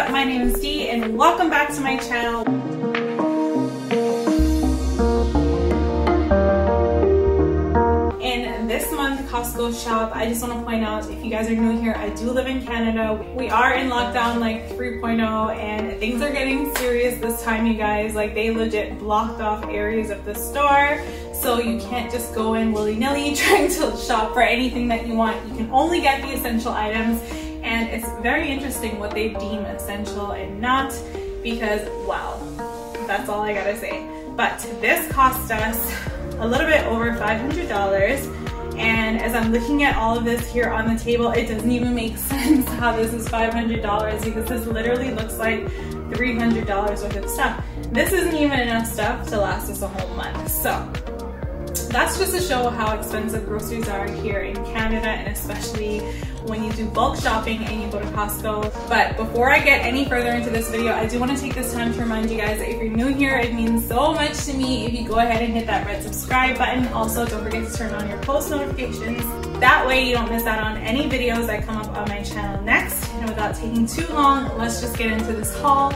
up? My name is Dee and welcome back to my channel. In this month Costco shop, I just want to point out, if you guys are new here, I do live in Canada. We are in lockdown like 3.0 and things are getting serious this time, you guys. Like, they legit blocked off areas of the store. So you can't just go in willy-nilly trying to shop for anything that you want. You can only get the essential items, and it's very interesting what they deem essential and not, because wow, that's all I gotta say. But this cost us a little bit over $500, and as I'm looking at all of this here on the table, it doesn't even make sense how this is $500, because this literally looks like $300 worth of stuff. This isn't even enough stuff to last us a whole month. So that's just to show how expensive groceries are here in Canada, and especially when you do bulk shopping and you go to Costco. But before I get any further into this video, I do want to take this time to remind you guys that if you're new here, it means so much to me if you go ahead and hit that red subscribe button. Also, don't forget to turn on your post notifications. That way you don't miss out on any videos that come up on my channel next. And without taking too long, let's just get into this haul.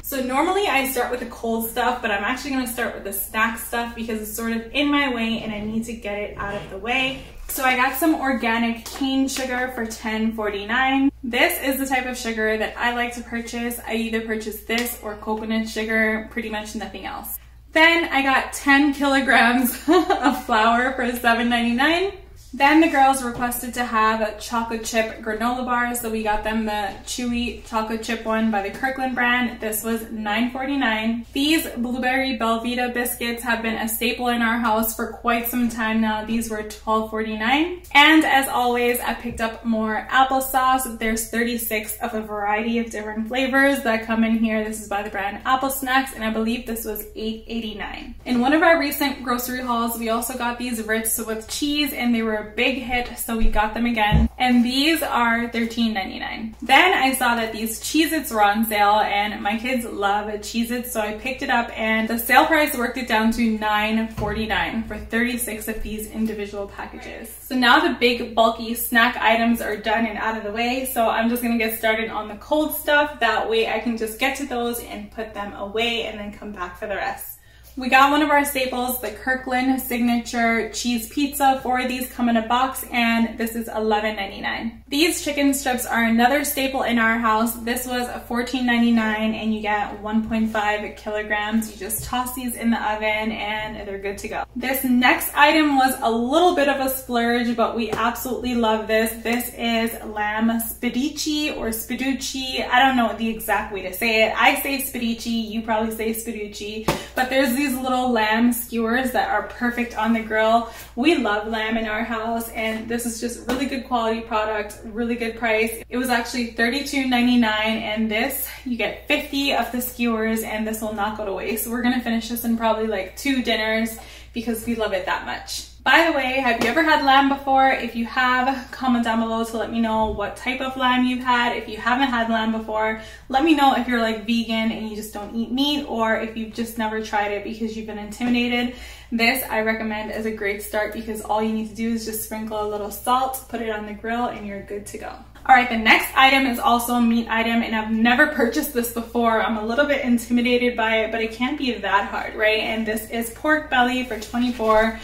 So normally I start with the cold stuff, but I'm actually going to start with the snack stuff because it's sort of in my way and I need to get it out of the way. So I got some organic cane sugar for $10.49. This is the type of sugar that I like to purchase. I either purchase this or coconut sugar, pretty much nothing else. Then I got 10 kilograms of flour for $7.99. Then the girls requested to have chocolate chip granola bars, so we got them the chewy chocolate chip one by the Kirkland brand. This was $9.49. These blueberry Belvita biscuits have been a staple in our house for quite some time now. These were $12.49. And as always, I picked up more applesauce. There's 36 of a variety of different flavors that come in here. This is by the brand Apple Snacks, and I believe this was $8.89. In one of our recent grocery hauls, we also got these Ritz with cheese, and they were a big hit, so we got them again, and these are $13.99. Then I saw that these Cheez-Its were on sale, and my kids love Cheez-Its, so I picked it up, and the sale price worked it down to $9.49 for 36 of these individual packages. So now the big bulky snack items are done and out of the way, so I'm just gonna get started on the cold stuff. That way I can just get to those and put them away and then come back for the rest. We got one of our staples, the Kirkland signature cheese pizza. 4 of these come in a box, and this is $11.99. These chicken strips are another staple in our house. This was $14.99, and you get 1.5 kilograms. You just toss these in the oven and they're good to go. This next item was a little bit of a splurge, but we absolutely love this. This is lamb spedici or spiducci. I don't know the exact way to say it. I say spedici, you probably say spiducci, but there's these little lamb skewers that are perfect on the grill. We love lamb in our house, and this is just really good quality product, really good price. It was actually $32.99, and this, you get 50 of the skewers, and this will not go to waste. So we're gonna finish this in probably like 2 dinners because we love it that much. By the way, have you ever had lamb before? If you have, comment down below to let me know what type of lamb you've had. If you haven't had lamb before, let me know if you're like vegan and you just don't eat meat, or if you've just never tried it because you've been intimidated. This I recommend as a great start because all you need to do is just sprinkle a little salt, put it on the grill, and you're good to go. All right, the next item is also a meat item, and I've never purchased this before. I'm a little bit intimidated by it, but it can't be that hard, right? And this is pork belly for $24.22.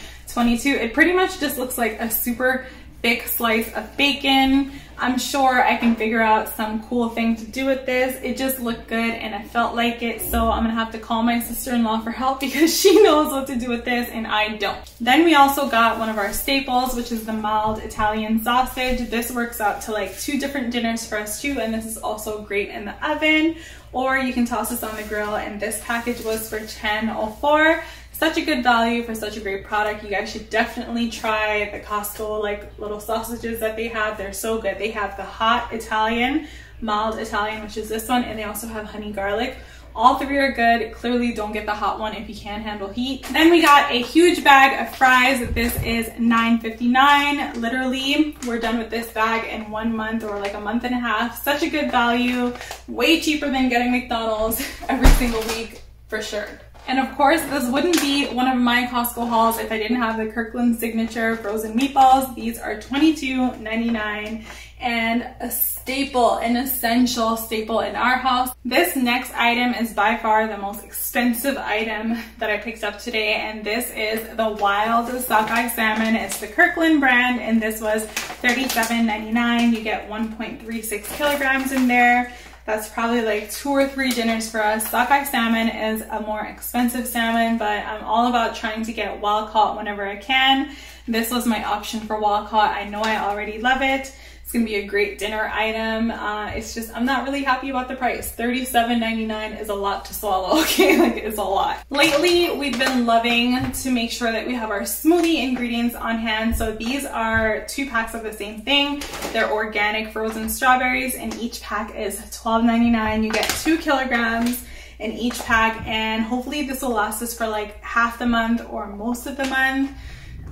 It pretty much just looks like a super thick slice of bacon. I'm sure I can figure out some cool thing to do with this. It just looked good and I felt like it, so I'm gonna have to call my sister-in-law for help because she knows what to do with this and I don't. Then we also got one of our staples, which is the mild Italian sausage. This works out to like 2 different dinners for us too, and this is also great in the oven, or you can toss this on the grill, and this package was for $10.04. Such a good value for such a great product. You guys should definitely try the Costco like little sausages that they have. They're so good. They have the hot Italian, mild Italian, which is this one, and they also have honey garlic. All 3 are good. Clearly don't get the hot one if you can't handle heat. Then we got a huge bag of fries. This is $9.59. Literally, we're done with this bag in 1 month or like a month and a half. Such a good value. Way cheaper than getting McDonald's every single week for sure. And of course, this wouldn't be one of my Costco hauls if I didn't have the Kirkland signature frozen meatballs. These are $22.99 and a staple, an essential staple in our house. This next item is by far the most expensive item that I picked up today, and this is the wild sockeye salmon. It's the Kirkland brand, and this was $37.99. You get 1.36 kilograms in there. That's probably like 2 or 3 dinners for us. Sockeye salmon is a more expensive salmon, but I'm all about trying to get wild caught whenever I can. This was my option for wild caught. I know I already love it. It's gonna be a great dinner item. It's just, I'm not really happy about the price. $37.99 is a lot to swallow, okay? Like, it's a lot. Lately, we've been loving to make sure that we have our smoothie ingredients on hand. So these are 2 packs of the same thing. They're organic frozen strawberries, and each pack is $12.99. You get 2 kilograms in each pack, and hopefully this will last us for like half the month or most of the month.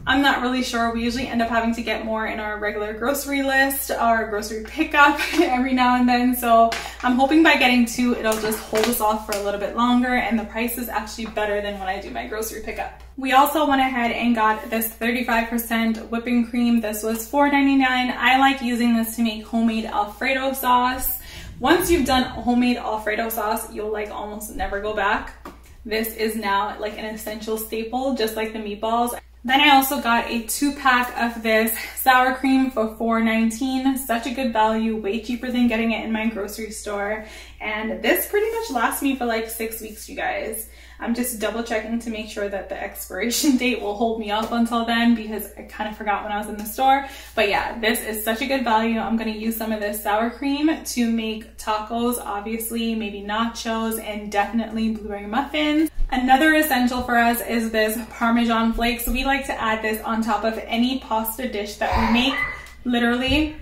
I'm not really sure. We usually end up having to get more in our regular grocery list or grocery pickup every now and then. So I'm hoping by getting 2, it'll just hold us off for a little bit longer, and the price is actually better than when I do my grocery pickup. We also went ahead and got this 35% whipping cream. This was $4.99. I like using this to make homemade Alfredo sauce. Once you've done homemade Alfredo sauce, you'll like almost never go back. This is now like an essential staple, just like the meatballs. Then I also got a 2-pack of this sour cream for $4.19. Such a good value, way cheaper than getting it in my grocery store. And this pretty much lasts me for like 6 weeks, you guys. I'm just double checking to make sure that the expiration date will hold me up until then, because I kind of forgot when I was in the store. But yeah, this is such a good value. I'm gonna use some of this sour cream to make tacos, obviously, maybe nachos, and definitely blueberry muffins. Another essential for us is this Parmesan flakes. We like to add this on top of any pasta dish that we make. Literally,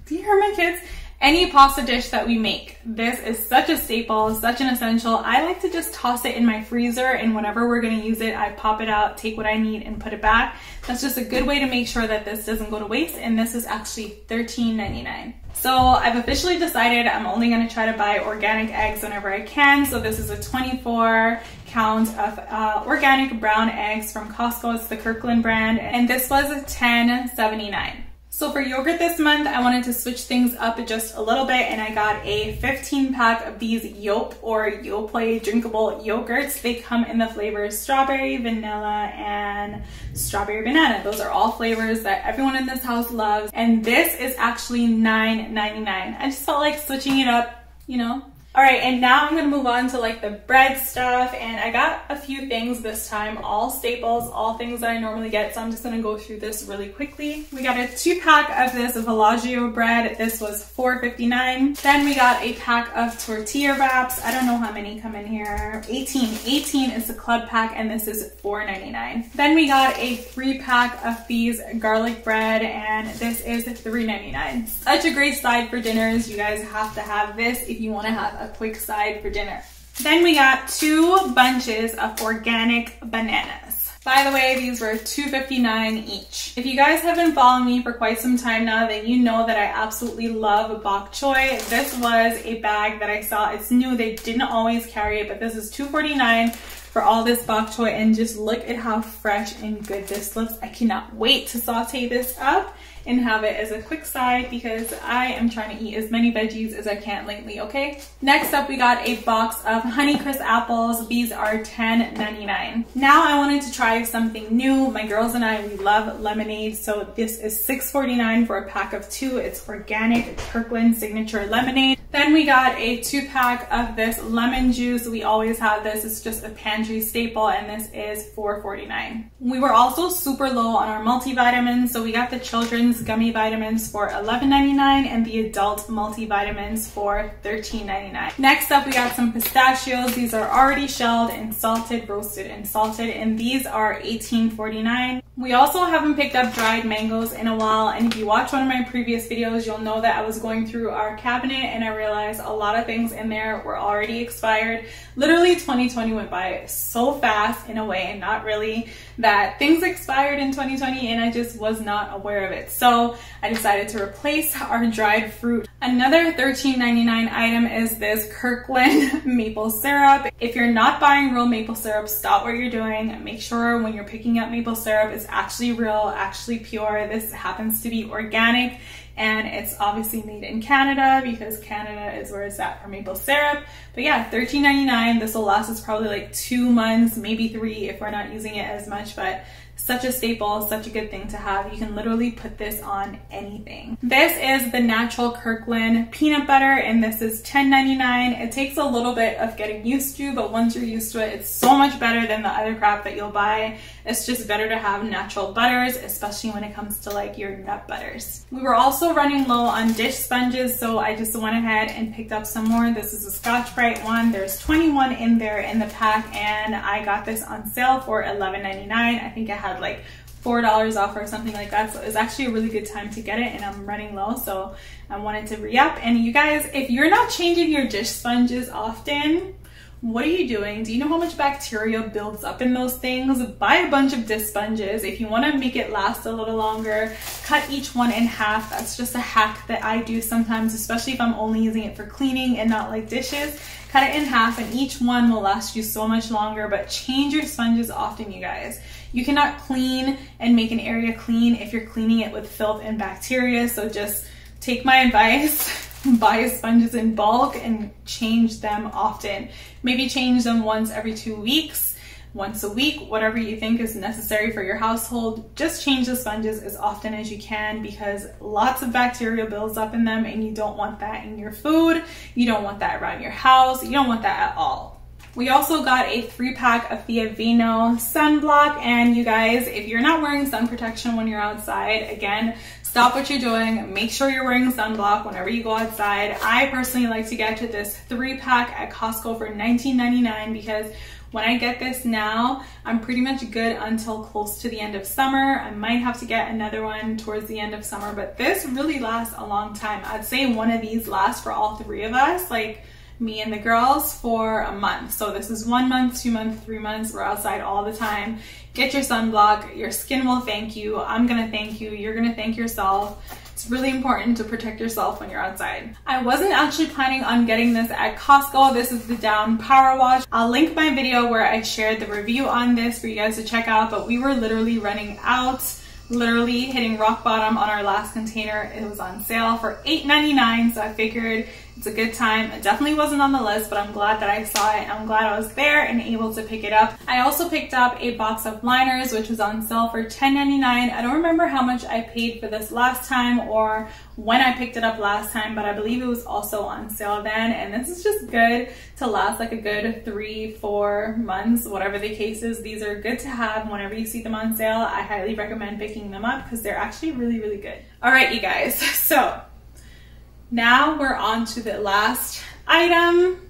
do you hear my kids? Any pasta dish that we make. This is such a staple, such an essential. I like to just toss it in my freezer, and whenever we're gonna use it, I pop it out, take what I need, and put it back. That's just a good way to make sure that this doesn't go to waste, and this is actually $13.99. So I've officially decided I'm only gonna try to buy organic eggs whenever I can. So this is a 24 count of organic brown eggs from Costco. It's the Kirkland brand, and this was $10.79. So for yogurt this month, I wanted to switch things up just a little bit, and I got a 15-pack of these Yope or Yoplait drinkable yogurts. They come in the flavors strawberry, vanilla, and strawberry banana. Those are all flavors that everyone in this house loves, and this is actually $9.99. I just felt like switching it up, you know. All right, and now I'm gonna move on to like the bread stuff, and I got a few things this time, all staples, all things that I normally get, so I'm just gonna go through this really quickly. We got a 2-pack of this Villaggio bread. This was $4.59. Then we got a pack of tortilla wraps. I don't know how many come in here. 18 is the club pack, and this is $4.99. Then we got a 3-pack of these garlic bread, and this is $3.99. Such a great side for dinners. You guys have to have this if you wanna have a quick side for dinner. Then we got 2 bunches of organic bananas. By the way, these were $2.59 each. If you guys have been following me for quite some time now, then you know that I absolutely love bok choy. This was a bag that I saw. It's new. They didn't always carry it, but this is $2.49 for all this bok choy, and just look at how fresh and good this looks. I cannot wait to saute this up and have it as a quick side, because I am trying to eat as many veggies as I can lately, okay? Next up, we got a box of Honeycrisp apples. These are $10.99. Now I wanted to try something new. My girls and I, we love lemonade, so this is $6.49 for a pack of 2. It's organic Kirkland signature lemonade. Then we got a 2-pack of this lemon juice. We always have this. It's just a pantry staple, and this is $4.49. We were also super low on our multivitamins, so we got the children's gummy vitamins for $11.99 and the adult multivitamins for $13.99. Next up, we got some pistachios. These are already shelled and salted, roasted and salted, and these are $18.49. We also haven't picked up dried mangoes in a while, and if you watch one of my previous videos, you'll know that I was going through our cabinet and I realized a lot of things in there were already expired. Literally 2020 went by so fast in a way, and not really, that things expired in 2020 and I just was not aware of it. So I decided to replace our dried fruit. Another $13.99 item is this Kirkland maple syrup. If you're not buying real maple syrup, stop what you're doing. Make sure when you're picking up maple syrup, it's actually real, actually pure. This happens to be organic, and it's obviously made in Canada because Canada is where it's at for maple syrup. But yeah, $13.99. This will last us probably like 2 months, maybe 3 if we're not using it as much, but such a staple, such a good thing to have. You can literally put this on anything. This is the natural Kirkland peanut butter, and this is $10.99. It takes a little bit of getting used to, but once you're used to it, it's so much better than the other crap that you'll buy. It's just better to have natural butters, especially when it comes to like your nut butters. We were also running low on dish sponges, so I just went ahead and picked up some more. This is a Scotch-Brite one. There's 21 in there in the pack, and I got this on sale for $11.99. I think I had like $4 off or something like that, so it was actually a really good time to get it, and I'm running low, so I wanted to re-up. And you guys, if you're not changing your dish sponges often, what are you doing? Do you know how much bacteria builds up in those things? Buy a bunch of dish sponges. If you want to make it last a little longer, cut each one in half. That's just a hack that I do sometimes, especially if I'm only using it for cleaning and not like dishes. Cut it in half, and each one will last you so much longer. But change your sponges often, you guys. You cannot clean and make an area clean if you're cleaning it with filth and bacteria. So just take my advice, buy sponges in bulk and change them often. Maybe change them once every 2 weeks, once a week, whatever you think is necessary for your household. Just change the sponges as often as you can, because lots of bacteria builds up in them, and you don't want that in your food. You don't want that around your house. You don't want that at all. We also got a 3-pack of the Aveeno sunblock, and you guys, if you're not wearing sun protection when you're outside, again, stop what you're doing. Make sure you're wearing sunblock whenever you go outside. I personally like to get to this 3-pack at Costco for $19.99 because when I get this now, I'm pretty much good until close to the end of summer. I might have to get another one towards the end of summer, but this really lasts a long time. I'd say one of these lasts for all 3 of us, like me and the girls, for a month. So this is 1 month, 2 months, 3 months. We're outside all the time. Get your sunblock. Your skin will thank you. I'm gonna thank you. You're gonna thank yourself. It's really important to protect yourself when you're outside. I wasn't actually planning on getting this at Costco. This is the Down Power Wash. I'll link my video where I shared the review on this for you guys to check out, but we were literally running out, literally hitting rock bottom on our last container. It was on sale for $8.99, so I figured it's a good time. It definitely wasn't on the list, but I'm glad that I saw it. I'm glad I was there and able to pick it up. I also picked up a box of liners, which was on sale for $10.99. I don't remember how much I paid for this last time or when I picked it up last time, but I believe it was also on sale then. And this is just good to last like a good 3-4 months, whatever the case is. These are good to have whenever you see them on sale. I highly recommend picking them up because they're actually really, really good. All right, you guys, so now we're on to the last item.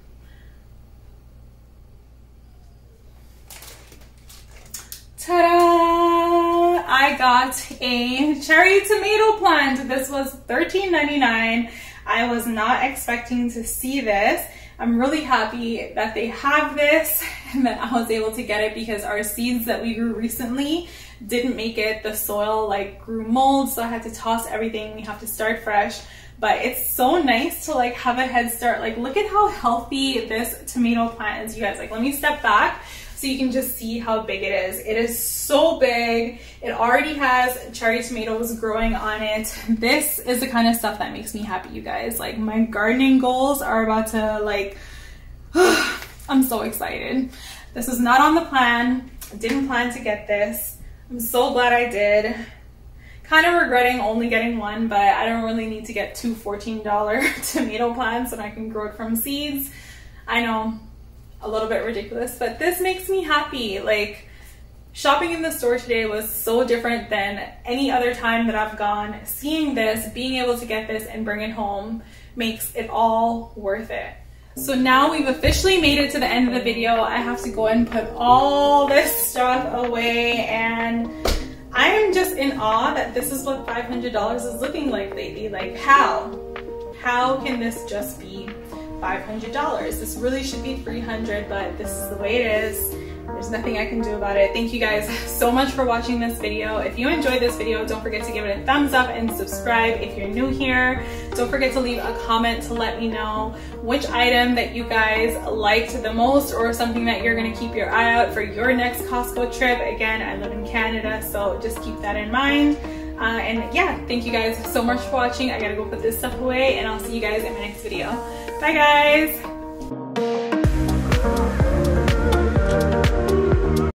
Ta-da! I got a cherry tomato plant. This was $13.99. I was not expecting to see this. I'm really happy that they have this and that I was able to get it because our seeds that we grew recently didn't make it. The soil like grew mold, so I had to toss everything. We have to start fresh. But it's so nice to like have a head start. Like, look at how healthy this tomato plant is, you guys. Like, let me step back so you can just see how big it is. It is so big. It already has cherry tomatoes growing on it. This is the kind of stuff that makes me happy, you guys. Like, my gardening goals are about to like, I'm so excited. This is not on the plan. I didn't plan to get this. I'm so glad I did. Kind of regretting only getting one, but I don't really need to get 2 $14 tomato plants and I can grow it from seeds. I know, a little bit ridiculous, but this makes me happy. Like, shopping in the store today was so different than any other time that I've gone. Seeing this, being able to get this and bring it home makes it all worth it. So now we've officially made it to the end of the video. I have to go and put all this stuff away, and I am just in awe that this is what $500 is looking like lately. Like, how can this just be $500? This really should be $300, but this is the way it is. There's nothing I can do about it. Thank you guys so much for watching this video. If you enjoyed this video, don't forget to give it a thumbs up and subscribe. If you're new here, don't forget to leave a comment to let me know which item that you guys liked the most, or something that you're gonna keep your eye out for your next Costco trip. Again, I live in Canada, so just keep that in mind. And yeah, thank you guys so much for watching. I gotta go put this stuff away, and I'll see you guys in my next video. Bye guys!